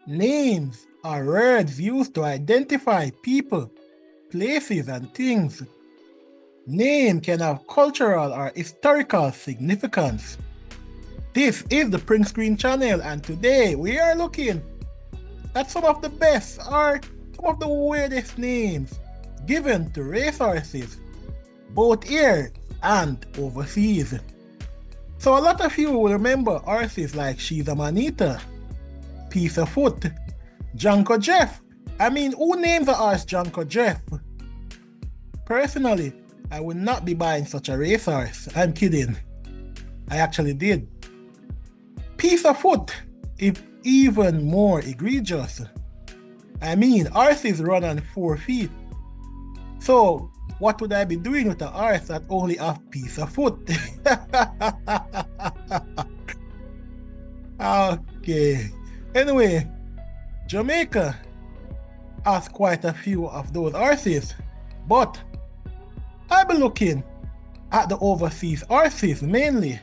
Names are words used to identify people, places, and things. Name can have cultural or historical significance. This is the Print Screen channel, and today we are looking at some of the best or some of the weirdest names given to racehorses, both here and overseas. So a lot of you will remember horses like She's a Manita, Piece of Foot, Janko Jeff. I mean, who names a horse Janko Jeff? Personally, I would not be buying such a racehorse. I'm kidding. I actually did. Piece of Foot is even more egregious. I mean, horses run on 4 feet. So, what would I be doing with a horse that only have piece of foot? Okay. Anyway, Jamaica has quite a few of those horses, but I've been looking at the overseas horses mainly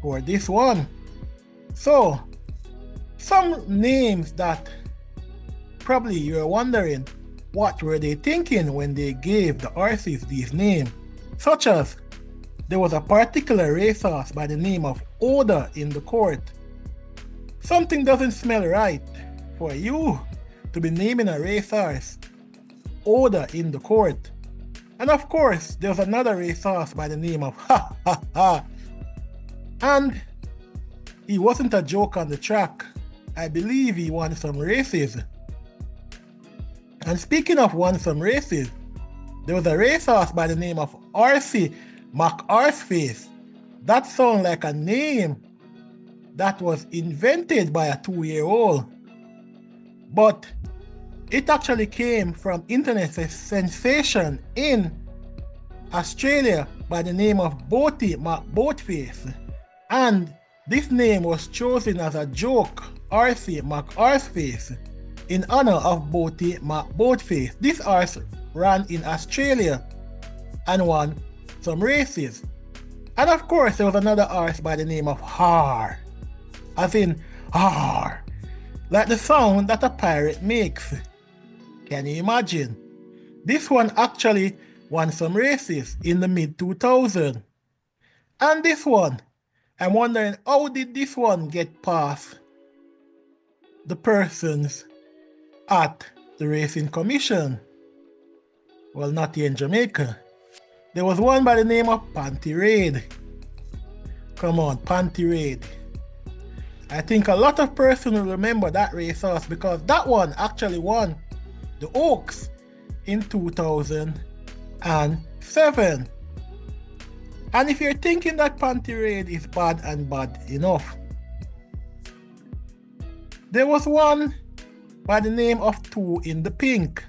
for this one. So, some names that probably you're wondering what were they thinking when they gave the horses these names, such as there was a particular racehorse by the name of Oda in the court. Something doesn't smell right for you to be naming a racehorse Oda in the court. And of course, there's another racehorse by the name of Ha Ha Ha. And he wasn't a joke on the track. I believe he won some races. And speaking of won some races, there was a racehorse by the name of Arcee McArseface. That sounds like a name that was invented by a 2-year-old. But it actually came from internet sensation in Australia by the name of Boaty McBoatface. And this name was chosen as a joke, Arcee McArseface, in honor of Boaty McBoatface. This horse ran in Australia and won some races. And of course, there was another horse by the name of Har, as in Har, like the sound that a pirate makes. Can you imagine? This one actually won some races in the mid-2000s. And this one, I'm wondering, how did this one get past the persons at the Racing Commission? Well, not here in Jamaica. There was one by the name of Panty Raid. Come on, Panty Raid. I think a lot of persons will remember that racehorse because that one actually won the Oaks in 2007. And if you're thinking that Panty Raid is bad and bad enough, there was one by the name of Two in the Pink.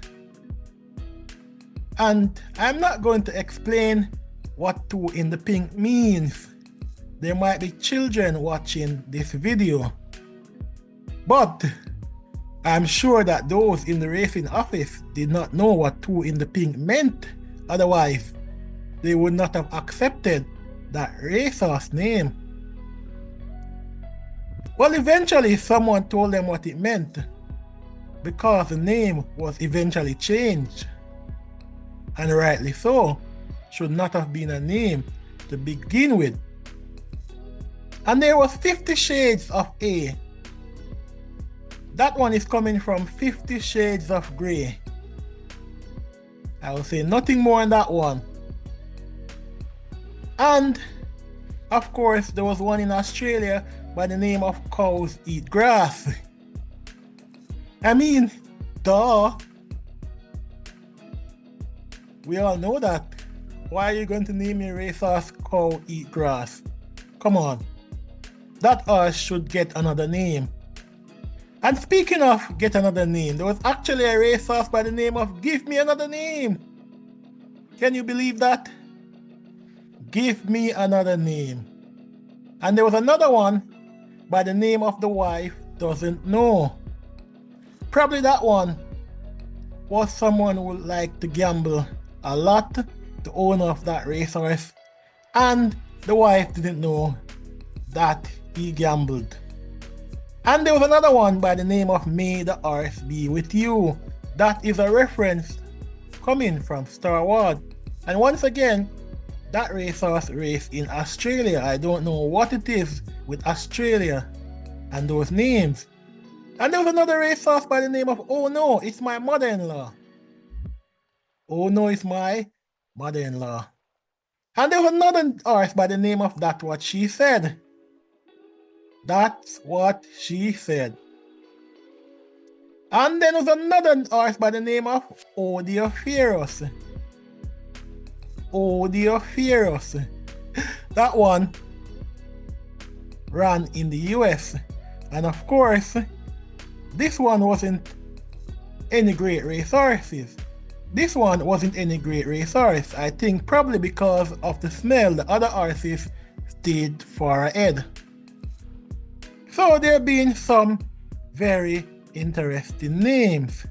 And I'm not going to explain what Two in the Pink means. There might be children watching this video. But I'm sure that those in the racing office did not know what Two in the Pink meant. Otherwise, they would not have accepted that racehorse name. Well, eventually someone told them what it meant, because the name was eventually changed. And rightly so, should not have been a name to begin with. And there was 50 Shades of A. That one is coming from 50 Shades of Grey. I will say nothing more on that one. And of course, there was one in Australia by the name of Cows Eat Grass. I mean, duh. We all know that. Why are you going to name your racehorse Cow Eat Grass? Come on. That horse should get another name. And speaking of get another name, there was actually a racehorse by the name of Give Me Another Name. Can you believe that? Give Me Another Name. And there was another one by the name of The Wife Doesn't Know. Probably that one was someone who would like to gamble a lot, the owner of that racehorse, and the wife didn't know that he gambled. And there was another one by the name of May the Horse Be With You. That is a reference coming from Star Wars. And once again, that racehorse raced in Australia. I don't know what it is with Australia and those names. And there was another racehorse by the name of Oh No, It's My Mother-in-Law. Oh No, It's My Mother-in-Law. And there was another horse by the name of That's What She Said. That's What She Said. And then there was another horse by the name of Odioferous. Odioferous. That one ran in the US. And of course, this one wasn't any great racehorses. This one wasn't any great racehorse. I think probably because of the smell, the other horses stayed far ahead. So there have been some very interesting names.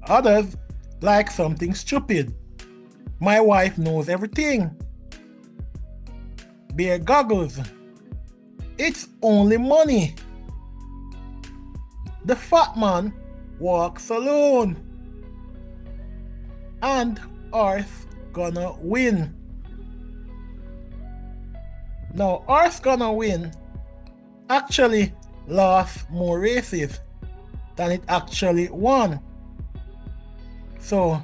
Others like something stupid. My wife knows everything. Bear goggles. It's only money. The fat man walks alone. And horse gonna win. Now, horse gonna win actually lost more races than it actually won. So,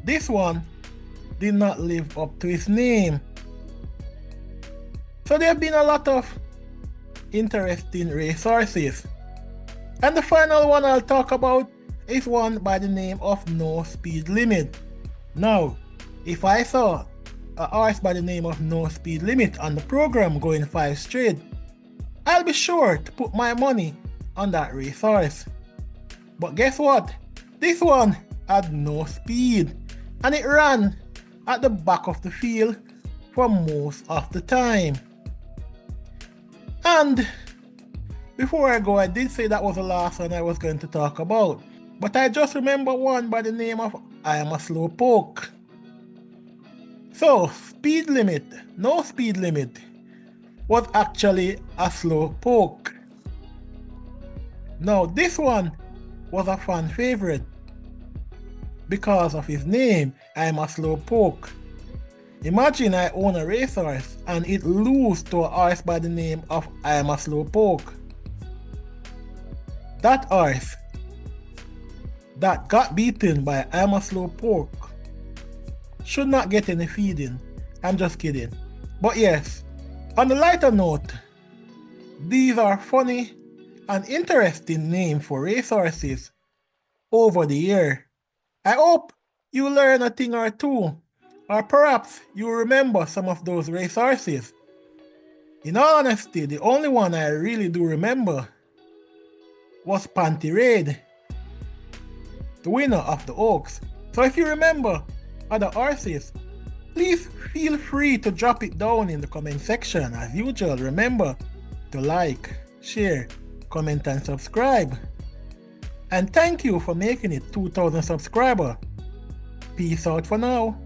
this one did not live up to its name. So there have been a lot of interesting racehorses. And the final one I'll talk about is one by the name of No Speed Limit. Now, if I saw a horse by the name of No Speed Limit on the program going 5 straight, I'll be sure to put my money on that racehorse. But guess what? This one had no speed and it ran at the back of the field for most of the time. And before I go, I did say that was the last one I was going to talk about. But I just remember one by the name of I Am a Slow Poke. So, speed limit, No Speed Limit, was actually a slow poke. Now, this one was a fan favorite because of his name, I Am a Slow Poke. Imagine I own a racehorse and it lose to a horse by the name of I Am a Slow Poke. That horse that got beaten by I Am a Slow Poke should not get any feeding. I'm just kidding. But yes, on the lighter note, these are funny and interesting names for racehorses over the year. I hope you learn a thing or two, or perhaps you remember some of those racehorses. In all honesty, the only one I really do remember was Panty Raid, the winner of the Oaks. So if you remember other horses, please feel free to drop it down in the comment section. As usual, remember to like, share, comment and subscribe. And thank you for making it 2,000 subscribers. Peace out for now.